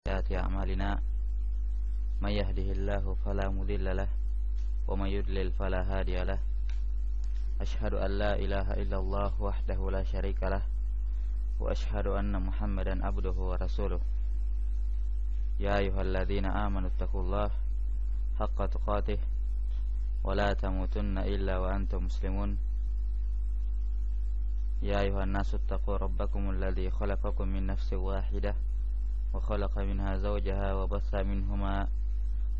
سيئات أعمالنا من يهده الله فلا مضل له ومن يضلل فلا هادي له أشهد أن لا إله إلا الله وحده لا شريك له وأشهد أن محمدا عبده ورسوله يا أيها الذين آمنوا اتقوا الله حق تقاته ولا تموتن إلا وأنتم مسلمون يا أيها الناس اتقوا ربكم الذي خلقكم من نفس واحدة وخلق منها زوجها وبث منهما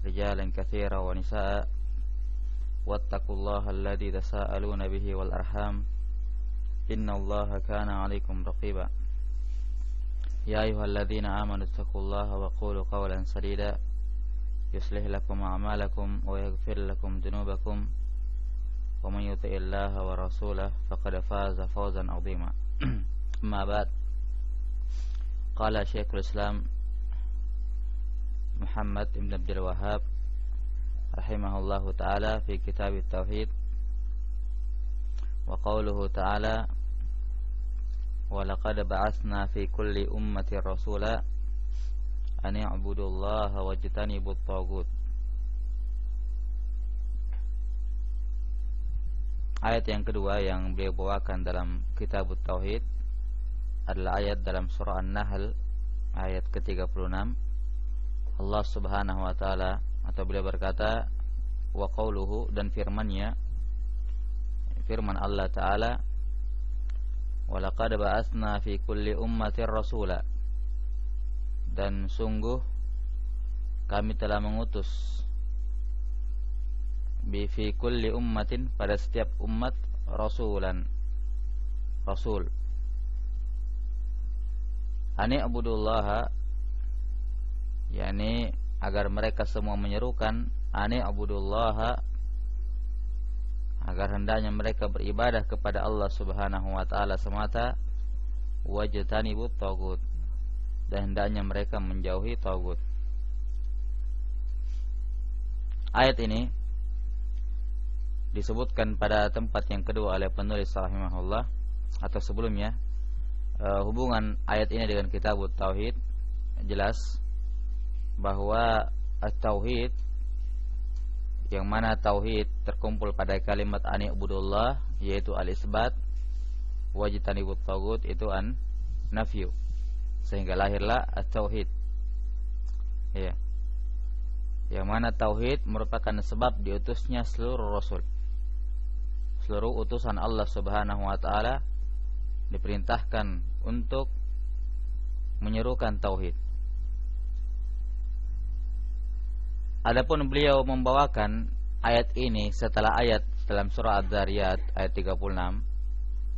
رجالا كثيرا ونساء واتقوا الله الذي تساءلون به والأرحام إن الله كان عليكم رقيبا يا أيها الذين آمنوا اتقوا الله وقولوا قولا سديدا يصلح لكم أعمالكم ويغفر لكم ذنوبكم ومن يطع الله ورسوله فقد فاز فوزا عظيما أما بعد قال شيخ الإسلام محمد بن عبد الوهاب رحمه الله تعالى في كتاب التوحيد وقوله تعالى ولقد بعثنا في كل أمة رسولا أن يعبدوا الله واجتنبوا الطاغوت. Ayat yang kedua yang beliau bawakan dalam kitab Tauhid adalah ayat dalam surah An-Nahl ayat ke-36. Allah Subhanahu wa taala atau beliau berkata wa qauluhu, dan firman-Nya, firman Allah taala, wa laqad ba'atsna fi kulli ummatin rasula, dan sungguh kami telah mengutus fi kulli ummatin, pada setiap umat, rasulan, rasul. Ani abudullaha, yakni agar mereka semua menyerukan ani abudullaha, agar hendaknya mereka beribadah kepada Allah Subhanahu wa taala semata, wajtanibut tagut, dan hendaknya mereka menjauhi tagut. Ayat ini disebutkan pada tempat yang kedua oleh penulis rahimahullah, atau sebelumnya. Hubungan ayat ini dengan kitab Tauhid jelas bahwa at-tauhid, yang mana tauhid terkumpul pada kalimat ani ubudullah, yaitu al-isbat, wajtanibut tagut itu an-nafyu, sehingga lahirlah at-tauhid. Ya. Yang mana tauhid merupakan sebab diutusnya seluruh rasul. Seluruh utusan Allah Subhanahu wa taala diperintahkan untuk menyerukan tauhid. Adapun beliau membawakan ayat ini setelah ayat dalam surah Az-Zariyat ayat 36.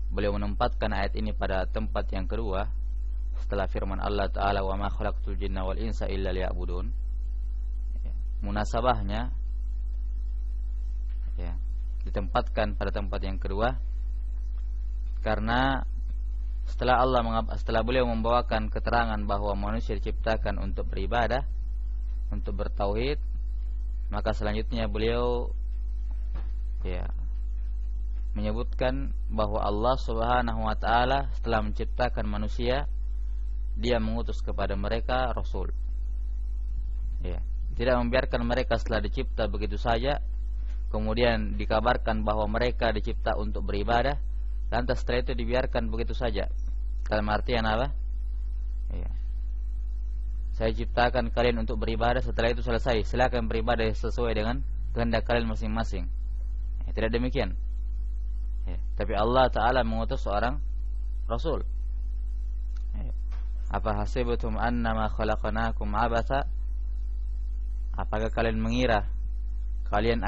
Beliau menempatkan ayat ini pada tempat yang kedua setelah firman Allah taala wa ma khalaqtul jinna wal insa illa liya'budun. Munasabahnya ya, ditempatkan pada tempat yang kedua karena setelah beliau membawakan keterangan bahwa manusia diciptakan untuk beribadah, untuk bertauhid, maka selanjutnya beliau ya menyebutkan bahwa Allah Subhanahu wa taala setelah menciptakan manusia, Dia mengutus kepada mereka rasul. Ya, tidak membiarkan mereka setelah dicipta begitu saja kemudian dikabarkan bahwa mereka dicipta untuk beribadah, lantas setelah itu dibiarkan begitu saja. Dalam artian apa? Ya. Saya ciptakan kalian untuk beribadah, setelah itu selesai, silakan beribadah sesuai dengan kehendak kalian masing-masing. Ya, tidak demikian. Ya, tapi Allah Ta'ala mengutus seorang Rasul. Ya. Apa hasibutum annama khalaqnakum abatha? Apakah kalian mengira kalian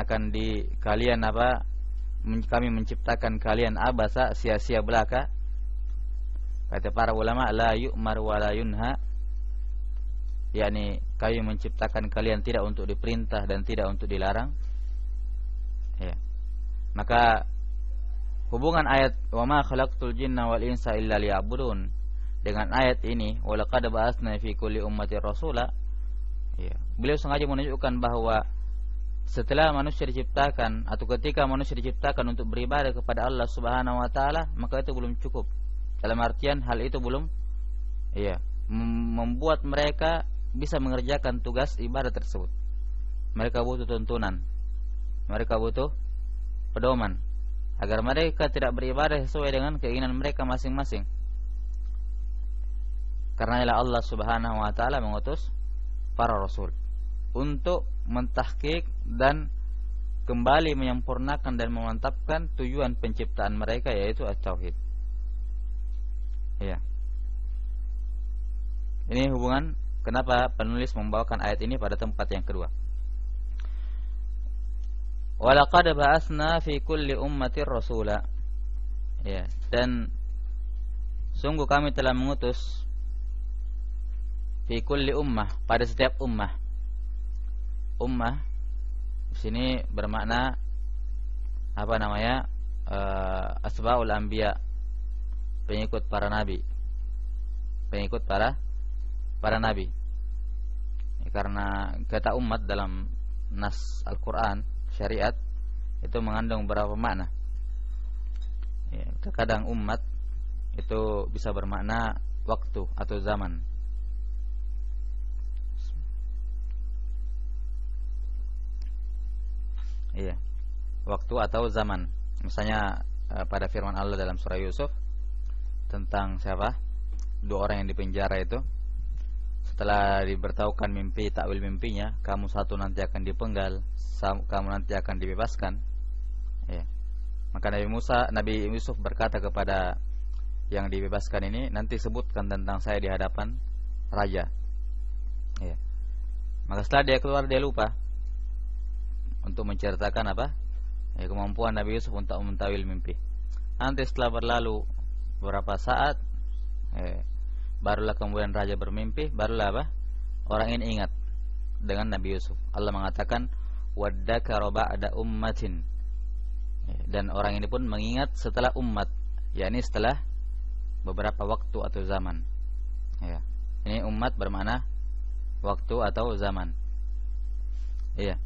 kami menciptakan kalian abasa, sia-sia belaka? Kata para ulama, la yu'mar wa la yunha, yakni kami menciptakan kalian tidak untuk diperintah dan tidak untuk dilarang. Ya. Maka hubungan ayat wa ma khalaqtul jinna wal insa illa liya'budun dengan ayat ini wa laqad ba'atsna fi kulli ummatin rasula, ya, beliau sengaja menunjukkan bahwa setelah manusia diciptakan atau ketika manusia diciptakan untuk beribadah kepada Allah Subhanahu wa taala, maka itu belum cukup. Dalam artian hal itu belum membuat mereka bisa mengerjakan tugas ibadah tersebut. Mereka butuh tuntunan, mereka butuh pedoman agar mereka tidak beribadah sesuai dengan keinginan mereka masing-masing. Karena Allah Subhanahu wa taala mengutus para rasul untuk mentahqiq dan kembali menyempurnakan dan memantapkan tujuan penciptaan mereka, yaitu at-tauhid. Ya. Ini hubungan kenapa penulis membawakan ayat ini pada tempat yang kedua. Walaqad ba'atsna fi kulli ummatin rasula. Ya, dan sungguh kami telah mengutus fi kulli ummah, pada setiap ummah. Ummah di sini bermakna apa namanya? Asbaul anbiya, pengikut para nabi. Pengikut para nabi. Ya, karena kata umat dalam nas Al-Qur'an, syariat, itu mengandung beberapa makna. Ya, terkadang umat itu bisa bermakna waktu atau zaman. Iya, waktu atau zaman. Misalnya pada firman Allah dalam surah Yusuf tentang siapa? Dua orang yang dipenjara itu, setelah diberitahukan mimpi, takwil mimpinya, kamu satu nanti akan dipenggal, kamu nanti akan dibebaskan. Ya. Maka Nabi Yusuf berkata kepada yang dibebaskan ini, nanti sebutkan tentang saya di hadapan raja. Ya. Maka setelah dia keluar, dia lupa untuk menceritakan apa? Ya, kemampuan Nabi Yusuf untuk mentawil mimpi. Nanti setelah berlalu beberapa saat, barulah kemudian raja bermimpi, barulah apa? Orang ini ingat dengan Nabi Yusuf. Allah mengatakan waddakara ba'da ummatin. Dan orang ini pun mengingat setelah umat, yakni setelah beberapa waktu atau zaman. Ya. Ini umat bermakna waktu atau zaman. Iya.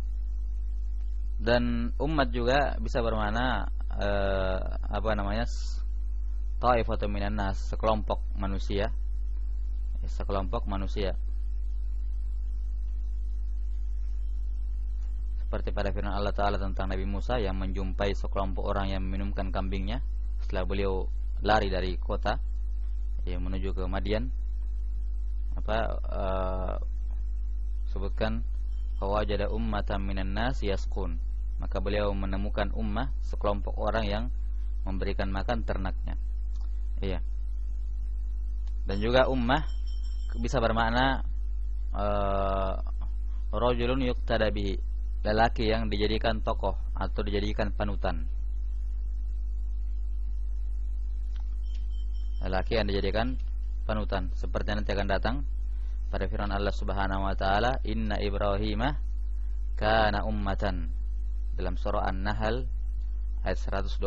Dan umat juga bisa bermakna apa namanya? Ta'ifatun minan nas, sekelompok manusia. Sekelompok manusia. Seperti pada firman Allah Ta'ala tentang Nabi Musa yang menjumpai sekelompok orang yang meminumkan kambingnya setelah beliau lari dari kota, ya, menuju ke Madian. Sebutkan fawajada ummatan minan nas yasqun. Maka beliau menemukan ummah, sekelompok orang yang memberikan makan ternaknya. Iya. Dan juga ummah bisa bermakna rajulun yuqtada bihi, lelaki yang dijadikan tokoh atau dijadikan panutan. Lelaki yang dijadikan panutan, seperti nanti akan datang pada firman Allah Subhanahu wa taala, inna Ibrahimah kana ummatan, dalam surah An-Nahl ayat 120,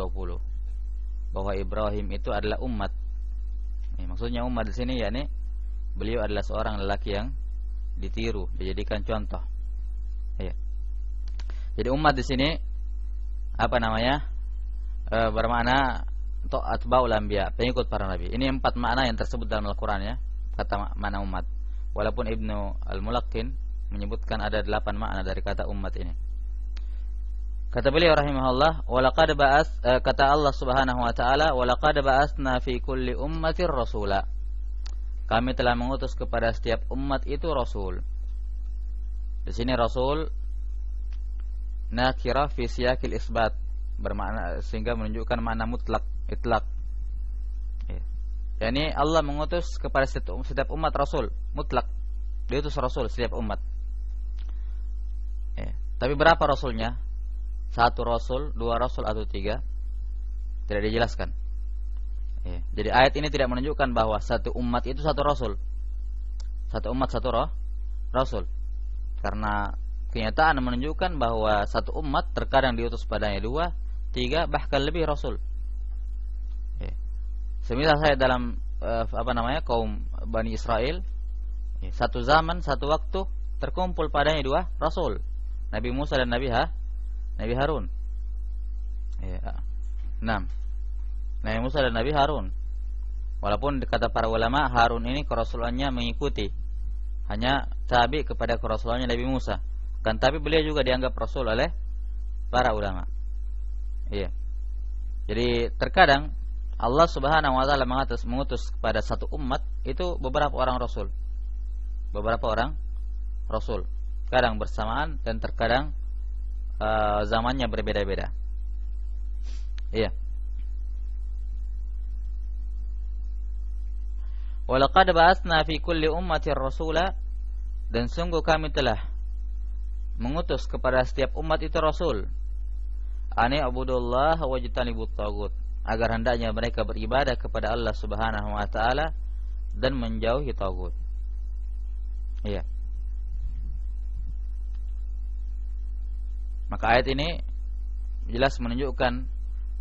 bahwa Ibrahim itu adalah umat. Maksudnya umat di sini yakni beliau adalah seorang lelaki yang ditiru, dijadikan contoh. Ya. Jadi umat di sini apa namanya? Bermakna atba'ul anbiya, pengikut para nabi. Ini 4 makna yang tersebut dalam Al-Qur'an, ya. Kata makna umat. Walaupun Ibnu Al-Mulaqqin menyebutkan ada 8 makna dari kata umat ini. Kata beliau rahimahullah, walaqad kata Allah Subhanahu wa taala, walaqad ba'atsna fi kulli ummatin rasula. Kami telah mengutus kepada setiap umat itu rasul. Di sini rasul nakirah fi siyaqil isbat, bermakna sehingga menunjukkan makna mutlak, itlaq. Yani Allah mengutus kepada setiap umat rasul, mutlak. Diutus rasul setiap umat. Tapi berapa rasulnya? 1 rasul, 2 rasul atau 3? Tidak dijelaskan. Jadi ayat ini tidak menunjukkan bahwa satu umat itu 1 rasul. Satu umat 1 rasul. Karena kenyataan menunjukkan bahwa satu umat terkadang diutus padanya 2, 3, bahkan lebih rasul. Semisal saya dalam kaum Bani Israel, satu zaman, satu waktu terkumpul padanya 2 rasul, Nabi Musa dan Nabi Harun. Nabi Musa dan Nabi Harun. Walaupun kata para ulama Harun ini kerasulannya mengikuti hanya tabi kepada kerasulannya Nabi Musa. Kan tapi beliau juga dianggap rasul oleh para ulama. Iya. Jadi terkadang Allah Subhanahu wa taala mengutus kepada satu umat itu beberapa orang rasul. Beberapa orang rasul. Kadang bersamaan dan terkadang zamannya berbeda-beda. Iya. Walaqad ba'atsna fi kulli ummatin rasula, dan sungguh kami telah mengutus kepada setiap umat itu rasul. Ani abudullah wajtanibut tagut, agar hendaknya mereka beribadah kepada Allah Subhanahu wa taala dan menjauhi tagut. Iya. Maka ayat ini jelas menunjukkan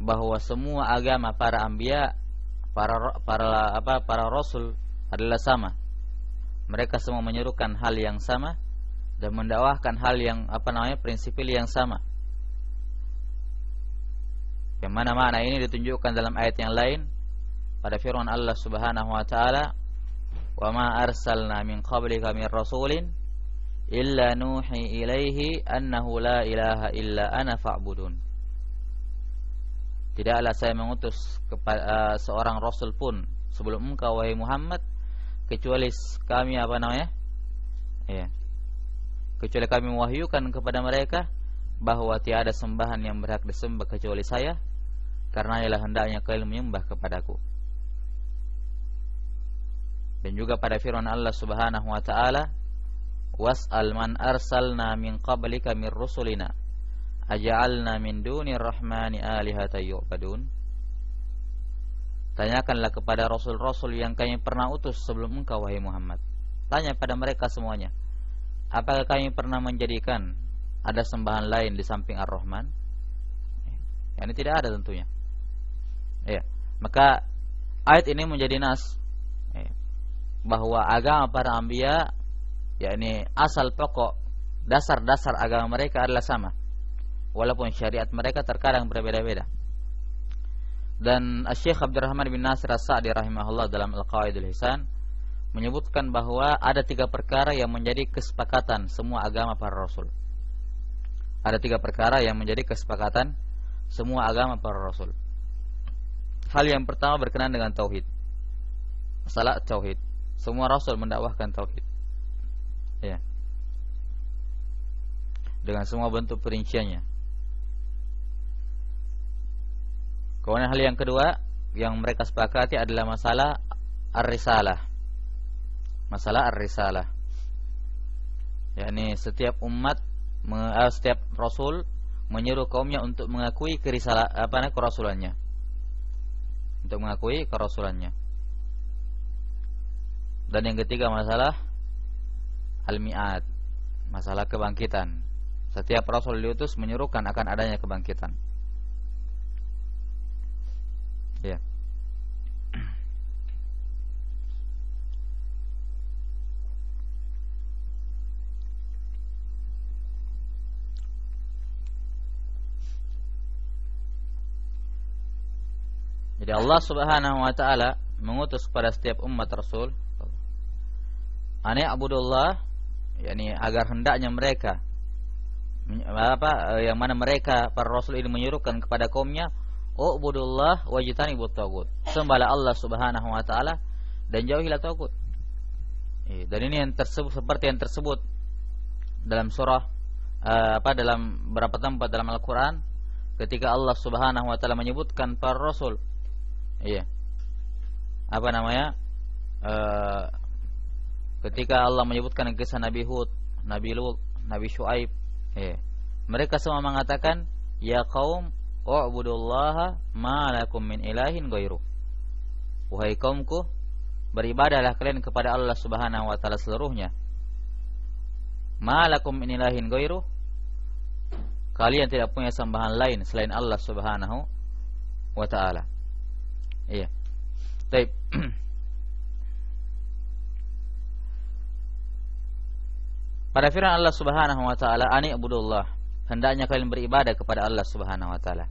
bahwa semua agama para anbiya, para rasul adalah sama. Mereka semua menyerukan hal yang sama dan mendakwahkan hal yang prinsipil yang sama. Yang mana makna ini ditunjukkan dalam ayat yang lain pada firman Allah Subhanahu wa taala, "Wa ma arsalna min qablika min rasulin illa nuhi ilaihi annahu la ilaha illa ana fa'budun." Tidaklah saya mengutus kepada seorang rasul pun sebelum engkau wahai Muhammad kecuali kami kecuali kami mewahyukan kepada mereka bahwa tiada sembahan yang berhak disembah kecuali saya, karena ialah hendaknya kalian menyembah kepadaku. Dan juga pada firman Allah Subhanahu wa taala, "Was'al man arsalna min qablika min rusulina aja'alna min dunir rahmani alihatan yu'badun." Tanyakanlah kepada rasul-rasul yang kami pernah utus sebelum engkau wahai Muhammad. Tanya pada mereka semuanya, apakah kami pernah menjadikan ada sembahan lain di samping Ar-Rahman? Ini tidak ada tentunya. Ya, maka ayat ini menjadi nas bahwa agama para anbiya, yakni asal pokok dasar-dasar agama mereka adalah sama, walaupun syariat mereka terkadang berbeda-beda. Dan Syekh Abdurrahman bin Nasir As-Sa'di rahimahullah dalam Al-Qawaidul Hisan menyebutkan bahwa ada 3 perkara yang menjadi kesepakatan semua agama para rasul. Ada 3 perkara yang menjadi kesepakatan semua agama para rasul. Hal yang pertama berkenaan dengan tauhid. Masalah tauhid. Semua rasul mendakwahkan tauhid. Ya. Dengan semua bentuk perinciannya. Kemudian hal yang kedua yang mereka sepakati adalah masalah ar-risalah. Masalah ar-risalah. yakni setiap umat setiap rasul menyuruh kaumnya untuk mengakui kerasulannya. Untuk mengakui kerasulannya. Dan yang ketiga masalah al-mi'ad, masalah kebangkitan. Setiap rasul diutus menyuruhkan akan adanya kebangkitan. Ya. Jadi Allah Subhanahu wa taala mengutus kepada setiap umat rasul ani abudullah, yakni agar hendaknya mereka yang mana mereka para rasul ini menyuruhkan kepada kaumnya ubudullah wajtanibut tagut, sembahlah Allah Subhanahu wa taala dan jauhilah tagut. Dan ini yang tersebut seperti yang tersebut dalam surah dalam beberapa tempat dalam Al-Qur'an ketika Allah Subhanahu wa taala menyebutkan para rasul. Ketika Allah menyebutkan kisah Nabi Hud, Nabi Lut, Nabi Syuaib, mereka semua mengatakan ya qaum u'budullaha ma lakum min ilahin ghairuh. Wahai kaumku, beribadahlah kalian kepada Allah Subhanahu wa taala seluruhnya. Ma lakum min ilahin ghairuh, kalian tidak punya sembahan lain selain Allah Subhanahu wa taala. Baik. Pada firman Allah Subhanahu wa taala, ani ibudullah, hendaknya kalian beribadah kepada Allah Subhanahu wa taala.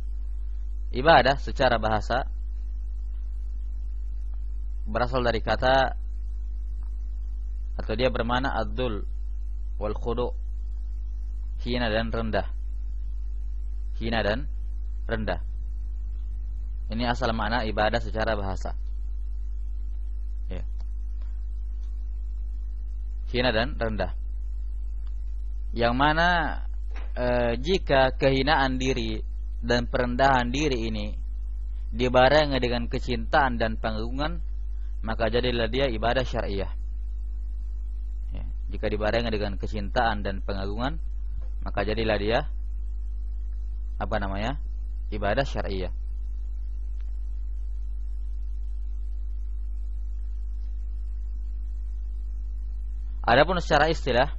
Ibadah secara bahasa berasal dari kata atau dia bermakna adzul wal khudu, hina dan rendah. Hina dan rendah. Ini asal makna ibadah secara bahasa. Ya. Hina dan rendah. Yang mana jika kehinaan diri dan perendahan diri ini dibarengi dengan kecintaan dan pengagungan, maka jadilah dia ibadah syariah. Ya. Jika dibarengi dengan kecintaan dan pengagungan, maka jadilah dia ibadah syariah. Adapun secara istilah,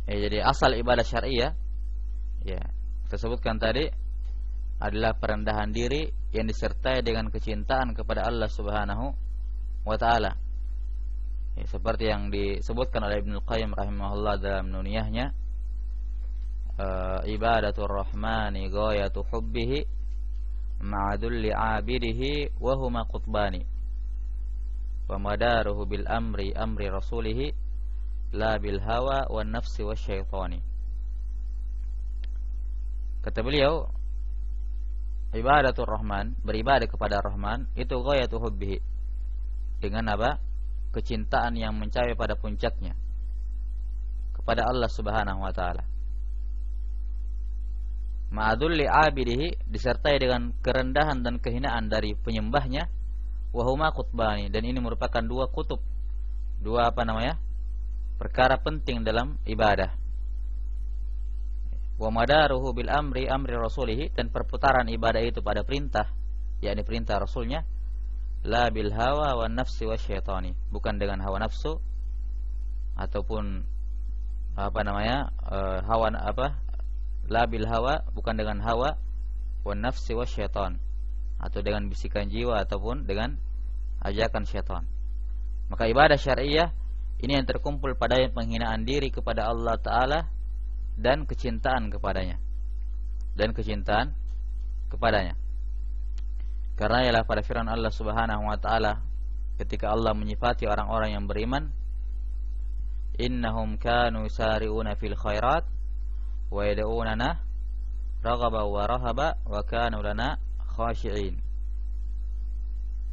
jadi asal ibadah syariah, ya, kita sebutkan tadi adalah perendahan diri yang disertai dengan kecintaan kepada Allah Subhanahu wa taala. Ya, seperti yang disebutkan oleh Ibnu Qayyim rahimahullah dalam nuniyahnya, ibadatul rahmani ghayatu hubbihi ma'adulli 'abidihi wa huma qutbani wa madaruhu bil amri rasulihi la bil hawa wan nafsi wasyaitani. Kata beliau, ibadatul rahman, beribadah kepada Rahman, itu ghayatu hubbihi, dengan apa? Kecintaan yang mencapai pada puncaknya kepada Allah Subhanahu wa taala. Ma'adulli 'abidihi, disertai dengan kerendahan dan kehinaan dari penyembahnya, wa huma qutbani, dan ini merupakan dua kutub, dua perkara penting dalam ibadah. Wa madaruhu bil amri rasulihi, dan perputaran ibadah itu pada perintah, yakni perintah rasulnya, la bil hawa wan nafsi wasyaitani, bukan dengan hawa nafsu ataupun la bil hawa, bukan dengan hawa, wan nafsi wasyaitan, atau dengan bisikan jiwa ataupun dengan ajakan syaitan. Maka ibadah syariah ini yang terkumpul pada penghinaan diri kepada Allah Ta'ala dan kecintaan kepadanya. Karena ialah pada firman Allah Subhanahu wa taala ketika Allah menyifati orang-orang yang beriman, innahum kanu yusari'una fil khairat wa yad'unana raghaba wa rahaba wa kanu lana khashi'in.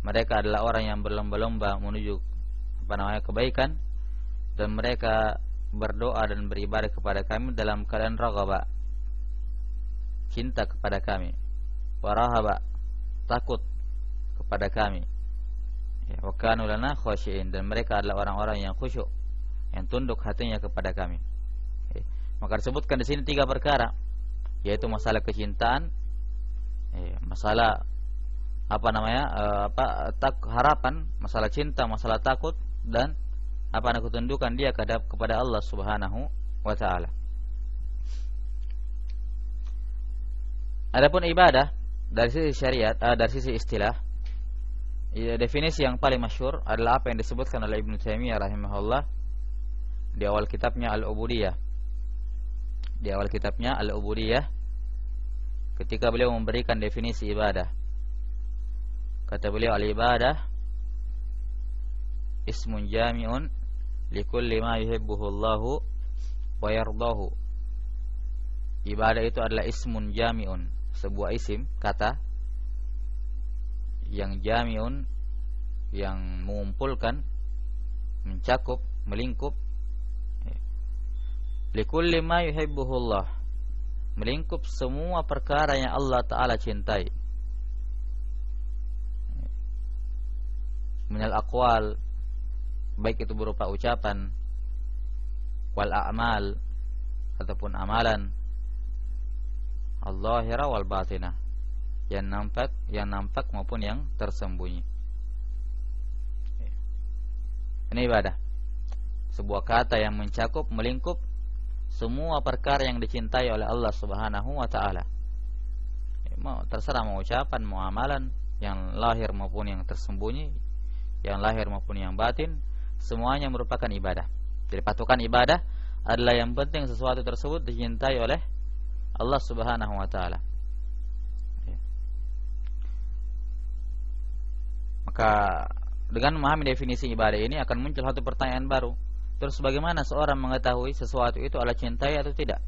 Mereka adalah orang yang berlomba-lomba menuju kebaikan, dan mereka berdoa dan beribadah kepada kami dalam keadaan raghaba, cinta kepada kami, wa rahaba, takut kepada kami, ya, wa kanu lana khashi'in, dan mereka adalah orang-orang yang khusyuk, yang tunduk hatinya kepada kami. Ya. Maka disebutkan di sini tiga perkara, yaitu masalah kecintaan, ya, masalah harapan, masalah cinta, masalah takut, dan ketundukan dia kepada Allah Subhanahu wa taala. Adapun ibadah dari sisi syariat, dari sisi istilah, ya, definisi yang paling masyhur adalah apa yang disebutkan oleh Ibnu Taimiyah rahimahullah di awal kitabnya Al-Ubudiyah. Ketika beliau memberikan definisi ibadah, kata beliau, al-ibadah ismun jami'un likulli ma yuhibbuhu Allahu wa yardahu. Ibadah itu adalah ismun jami'un, sebuah isim kata yang jami'un, yang mengumpulkan, mencakup, melingkup, likulli ma yuhibbuhu Allah, melingkup semua perkara yang Allah Ta'ala cintai, minal aqwal, baik itu berupa ucapan, wal a'mal, ataupun amalan, al-zahira wal batinah, yang nampak maupun yang tersembunyi. Ini ibadah, sebuah kata yang mencakup, melingkup semua perkara yang dicintai oleh Allah Subhanahu wa taala. Terserah mau ucapan, mau amalan, yang lahir maupun yang tersembunyi, yang lahir maupun yang batin, semuanya merupakan ibadah. Jadi patokan ibadah adalah yang penting sesuatu tersebut dicintai oleh Allah Subhanahu wa taala. Maka dengan memahami definisi ibadah ini akan muncul satu pertanyaan baru. Terus bagaimana seorang mengetahui sesuatu itu Allah cintai atau tidak?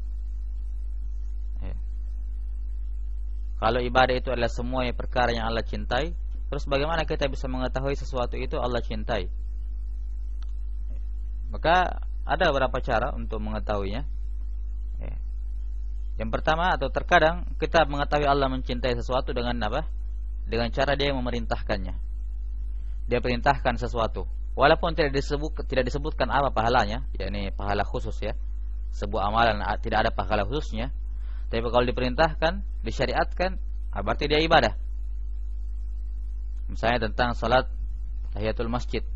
Kalau ibadah itu adalah semua perkara yang Allah cintai, terus bagaimana kita bisa mengetahui sesuatu itu Allah cintai? Maka ada beberapa cara untuk mengetahuinya. Yang pertama, atau terkadang kita mengetahui Allah mencintai sesuatu dengan apa? Dengan cara dia memerintahkannya. Dia perintahkan sesuatu, walaupun tidak disebutkan apa pahalanya, yakni pahala khusus ya. Sebuah amalan tidak ada pahala khususnya. Tapi kalau diperintahkan, disyariatkan, berarti dia ibadah. Misalnya tentang salat tahiyatul masjid,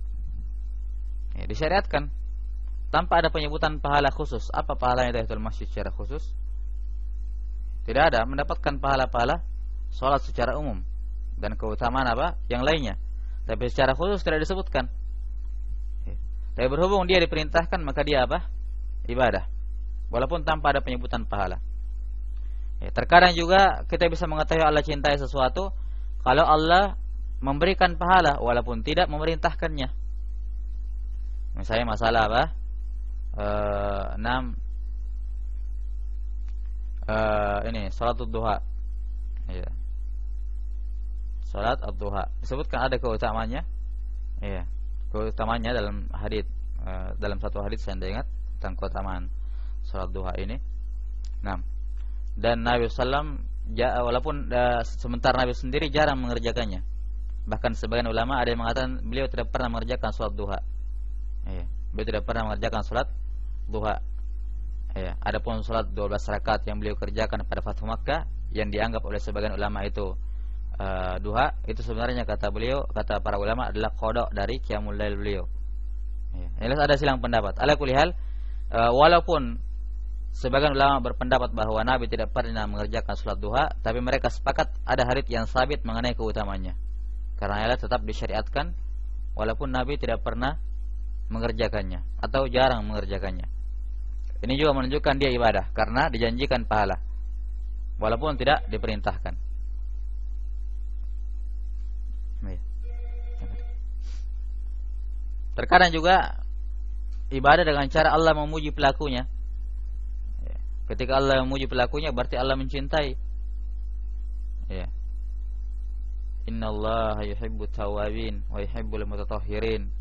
disyariatkan tanpa ada penyebutan pahala khusus. Apa pahalanya tahiyatul masjid secara khusus? Tidak ada. Mendapatkan pahala-pahala salat secara umum dan keutamaan apa yang lainnya. Tapi secara khusus tidak disebutkan. Tapi berhubung dia diperintahkan, maka dia apa? Ibadah. Walaupun tanpa ada penyebutan pahala. Terkadang juga kita bisa mengetahui Allah cintai sesuatu kalau Allah memberikan pahala walaupun tidak memerintahkannya. Misalnya masalah apa? Ini salat duha. Ya. Salat ad-duha disebutkan ada keutamaannya. Iya. Keutamaannya dalam hadis, dalam satu hadis saya ingat tentang keutamaan salat duha ini. Dan Nabi sallam walaupun sementara Nabi sendiri jarang mengerjakannya. Bahkan sebagian ulama ada yang mengatakan beliau tidak pernah mengerjakan salat duha. Iya. Beliau tidak pernah mengerjakan salat duha. Iya. Adapun salat 12 rakaat yang beliau kerjakan pada Fathu Makkah yang dianggap oleh sebagian ulama itu duha, itu sebenarnya kata para ulama adalah qada dari qiyamul lail beliau. Iya. Jelas ada silang pendapat. Ala kulli hal, walaupun sebagian ulama berpendapat bahwa Nabi tidak pernah mengerjakan salat duha, tapi mereka sepakat ada hadits yang sabit mengenai keutamaannya. Karena ia tetap disyariatkan walaupun Nabi tidak pernah mengerjakannya atau jarang mengerjakannya. Ini juga menunjukkan dia ibadah karena dijanjikan pahala walaupun tidak diperintahkan. Terkadang juga ibadah dengan cara Allah memuji pelakunya. Ketika Allah memuji pelakunya berarti Allah mencintai. Ya. Innallaha yuhibbut tawwabin wa yuhibbul mutatahhirin.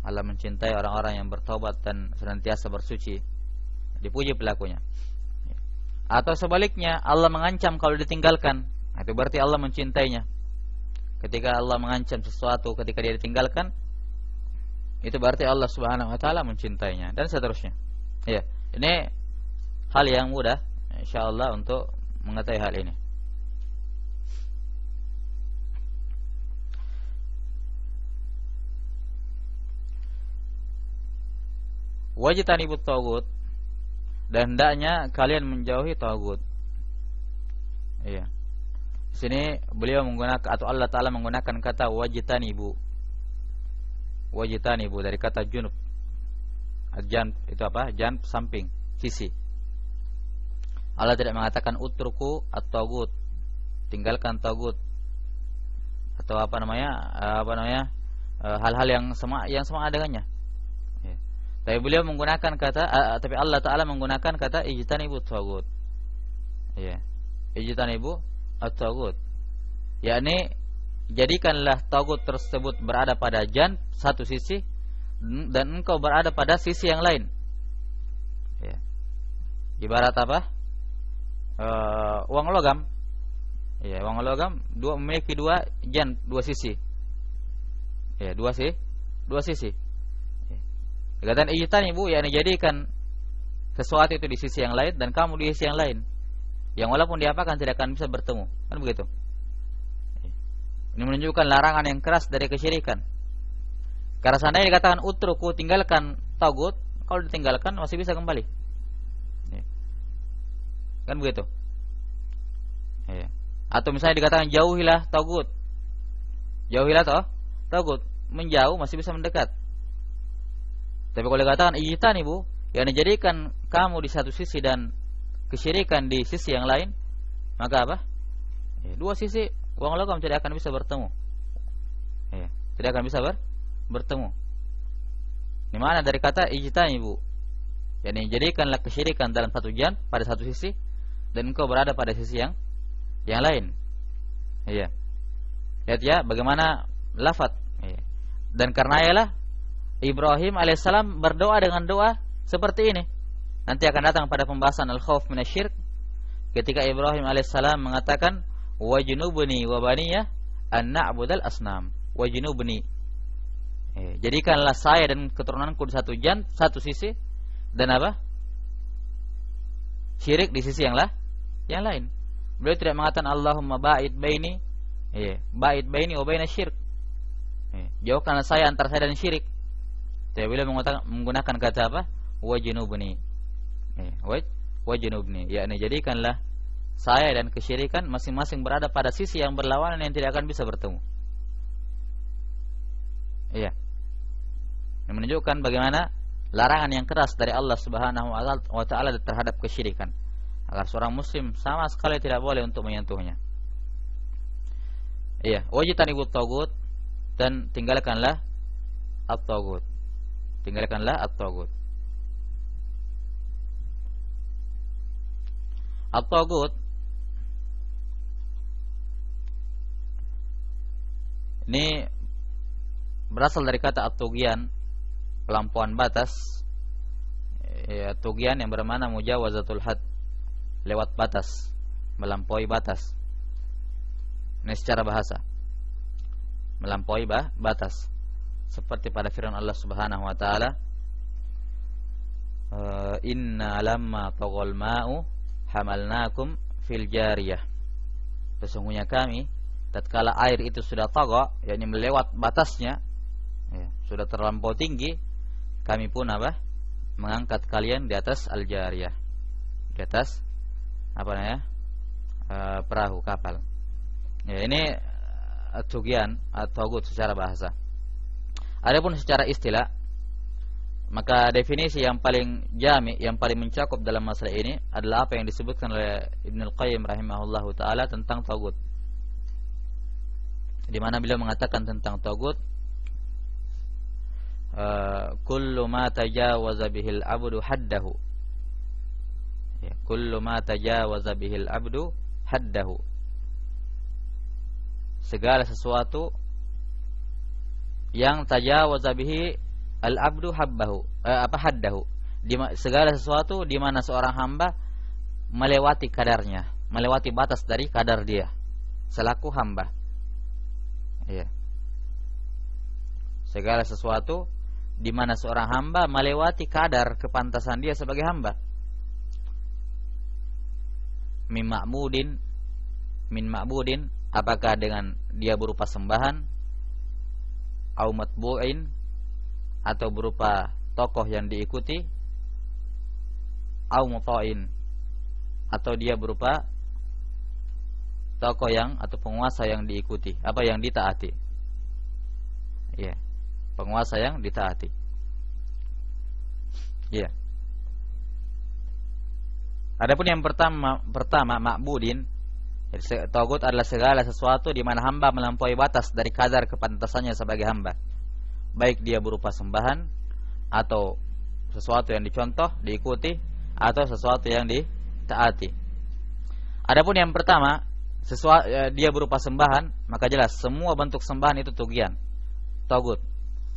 Allah mencintai orang-orang yang bertobat dan senantiasa bersuci. Dipuji pelakunya. Atau sebaliknya Allah mengancam kalau ditinggalkan, itu berarti Allah mencintainya. Ketika Allah mengancam sesuatu ketika dia ditinggalkan, itu berarti Allah Subhanahu wa taala mencintainya dan seterusnya. Ya, ini hal yang mudah insyaallah untuk mengetahui hal ini. Wajtanibut tagut, dan hendaknya kalian menjauhi tagut. Iya. Di sini beliau menggunakan atau Allah Taala menggunakan kata wajtanibu. Wajtanibu dari kata junub. Janb itu apa? Janb samping, sisi. Allah tidak mengatakan utruku at-tagut, tinggalkan tagut. Atau apa namanya? Hal-hal yang sama dengannya. Ya. Tapi beliau menggunakan kata tapi Allah Taala menggunakan kata ijtanibu tagut. Ya. Ijtanibu at-tagut. Yakni jadikanlah tagut tersebut berada pada janb satu sisi dan engkau berada pada sisi yang lain. Ya. Ibarat apa? Uang logam. Ya, uang logam memiliki dua janb, dua sisi. Ya, dua sisi. Ya. Dikatakan ijtanibu, yakni jadikan sesuatu itu di sisi yang lain dan kamu di sisi yang lain. Yang walaupun diapakan tidak akan bisa bertemu. Kan begitu. Ini menunjukkan larangan yang keras dari kesyirikan. Karena seandainya dikatakan utruku, tinggalkan tagut, kalau ditinggalkan masih bisa kembali. Kan begitu. Atau misalnya dikatakan jauhilah tagut. Jauhilah tagut, menjauh masih bisa mendekat. Tapi kalau dikatakan ijtanibu, yang dijadikan kamu di satu sisi dan kesyirikan di sisi yang lain, maka apa? Dua sisi uang logam tidak akan bisa bertemu. Tidak akan bisa bertemu. Di mana dari kata ijtanibu, yakni jadikanlah kesyirikan dalam satu jan pada satu sisi dan engkau berada pada sisi yang lain. Iya. Lihat ya bagaimana lafaz. Dan karena ialah Ibrahim alaihissalam berdoa dengan doa seperti ini. Nanti akan datang pada pembahasan al-khauf minasyirk ketika Ibrahim alaihissalam mengatakan wajnubni wa baniya an na'budal asnam. Wajnubni. Jadikanlah saya dan keturunanku di satu jan, satu sisi, dan apa? Syirik di sisi yang lain. Beliau tidak mengatakan Allahumma ba'id baini, ba'id baini wa baina syirk. Jauhkanlah saya antara saya dan syirik. Tapi beliau menggunakan kata apa? Wajnubni. Wajnubni, yakni jadikanlah saya dan kesyirikan masing-masing berada pada sisi yang berlawanan yang tidak akan bisa bertemu. Iya. Yang menunjukkan bagaimana larangan yang keras dari Allah Subhanahu wa taala terhadap kesyirikan. Agar seorang muslim sama sekali tidak boleh untuk menyentuhnya. Iya, wajtanibut tagut dan tinggalkanlah at-tagut. Tinggalkanlah at-tagut. At-tagut ini berasal dari kata at-tughyan, pelampauan batas. Tughyan yang bermakna mujawazatul had, lewat batas, melampaui batas. Ini secara bahasa, melampaui batas. Seperti pada firman Allah Subhanahu wa taala, inna lamma taghal ma'u hamalnakum fil jariyah. Sesungguhnya kami tatkala air itu sudah tagha, yakni melewat batasnya, sudah terlampau tinggi, kami pun apa? Mengangkat kalian di atas al-jariyah. Di atas apa namanya? Perahu, kapal. Ini at-tughyan atau tagut secara bahasa. Adapun secara istilah, maka definisi yang paling jami, yang paling mencakup dalam masalah ini adalah apa yang disebutkan oleh Ibnu Al-Qayyim rahimahullahu taala tentang tagut. Di mana beliau mengatakan tentang tagut, kullu ma tajawaza bihil abdu haddahu. Kullu ma tajawaza bihil abdu haddahu. Segala sesuatu yang tajawaza bihi al-abdu habbahu, haddahu. Segala sesuatu di mana seorang hamba melewati kadarnya, melewati batas dari kadar dia selaku hamba. Segala sesuatu di mana seorang hamba melewati kadar kepantasan dia sebagai hamba. Min ma'budin, apakah dengan dia berupa sembahan, au matbu'in, atau berupa tokoh yang diikuti, au muta'in, atau dia berupa tokoh yang atau penguasa yang diikuti, apa yang ditaati. Penguasa yang ditaati. Adapun yang pertama ma'budin, tagut adalah segala sesuatu di mana hamba melampaui batas dari kadar kepantasannya sebagai hamba, baik dia berupa sembahan atau sesuatu yang dicontoh, diikuti, atau sesuatu yang ditaati. Adapun yang pertama, dia berupa sembahan, maka jelas semua bentuk sembahan itu tughyan, tagut.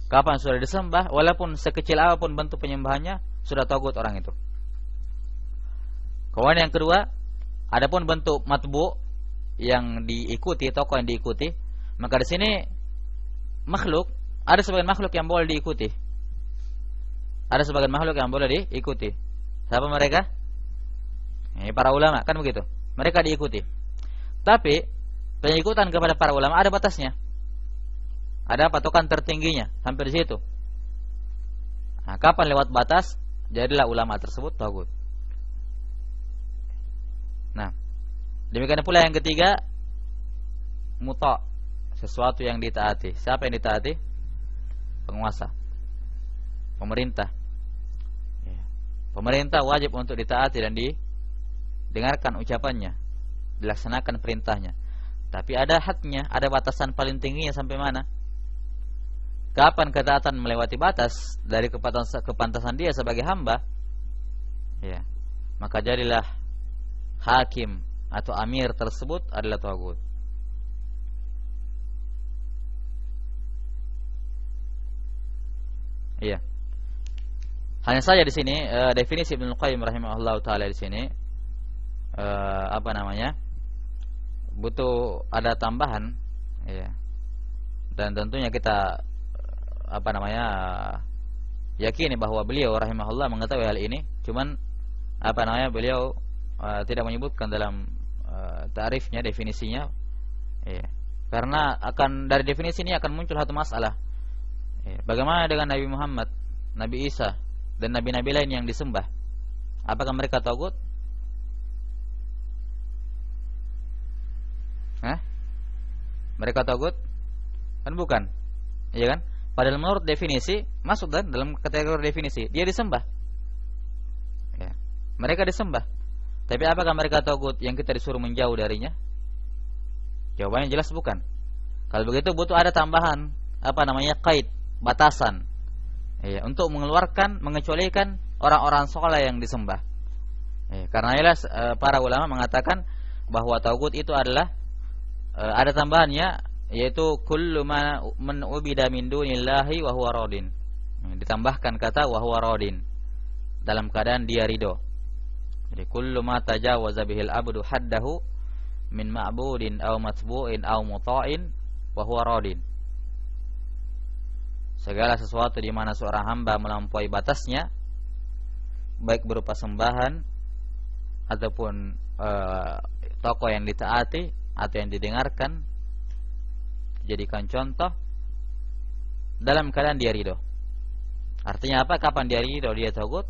Kapan sudah disembah, walaupun sekecil apapun bentuk penyembahannya, sudah tagut orang itu. Kemudian yang kedua, adapun bentuk matbu yang diikuti, tokoh yang diikuti, maka di sini makhluk, ada sebagian makhluk yang boleh diikuti. Ada sebagian makhluk yang boleh diikuti. Siapa mereka? Para ulama, kan begitu. Mereka diikuti. Tapi pengikutan kepada para ulama ada batasnya. Ada patokan tertingginya sampai di situ. Nah, kapan lewat batas, jadilah ulama tersebut tagut. Nah, demikian pula yang ketiga, muta', sesuatu yang ditaati. Siapa yang ditaati? Penguasa. pemerintah. Ya. Pemerintah wajib untuk ditaati dan didengarkan ucapannya, dilaksanakan perintahnya. Tapi ada hadnya, ada batasan paling tingginya sampai mana? Kapan ketaatan melewati batas dari kepantasan dia sebagai hamba, ya, maka jadilah hakim atau amir tersebut adalah tagut. Iya. Hanya saja di sini definisi Ibnu Qayyim rahimahullah taala di sini butuh ada tambahan, ya. Dan tentunya kita yakini bahwa beliau rahimahullah mengetahui hal ini, cuman beliau tidak menyebutkan dalam ta'rifnya, definisinya, ya. Karena dari definisi ini akan muncul satu masalah, ya. Bagaimana dengan Nabi Muhammad, Nabi Isa, dan nabi-nabi lain yang disembah? Apakah mereka tagut? Mereka tagut? Kan bukan, iya kan? Padahal menurut definisi masuk dalam kategori definisi, dia disembah, ya. Mereka disembah. Tapi apakah mereka tagut yang kita disuruh menjauh darinya? Jawabannya jelas bukan. Kalau begitu butuh ada tambahan kait, batasan, ya, untuk mengecualikan orang-orang saleh yang disembah, ya. Karena jelas para ulama mengatakan bahwa tagut itu adalah ada tambahannya, yaitu kullu man ubida min dunillahi wa huwa radin. Ditambahkan kata wa huwa radin, dalam keadaan dia ridho. Jadi kullu ma tajawaza bihil abdu haddahu min ma'budin aw matbu'in aw muta'in wa huwa radin. Segala sesuatu di mana seorang hamba melampaui batasnya, baik berupa sembahan ataupun tokoh yang ditaati atau yang didengarkan, jadikan contoh dalam keadaan dia ridho. Artinya apa? Kapan dia ridho dia tagut.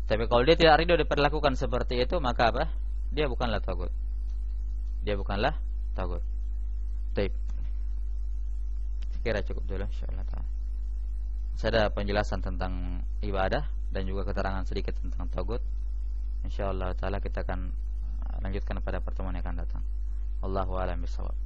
Tapi kalau dia tidak ridho diperlakukan seperti itu, maka apa? Dia bukanlah tagut. Dia bukanlah tagut. Baik. Kira cukup dulu insyaallah taala. Ada penjelasan tentang ibadah dan juga keterangan sedikit tentang tagut. Insyaallah taala kita akan lanjutkan pada pertemuan yang akan datang. Wallahu a'lam bishawab.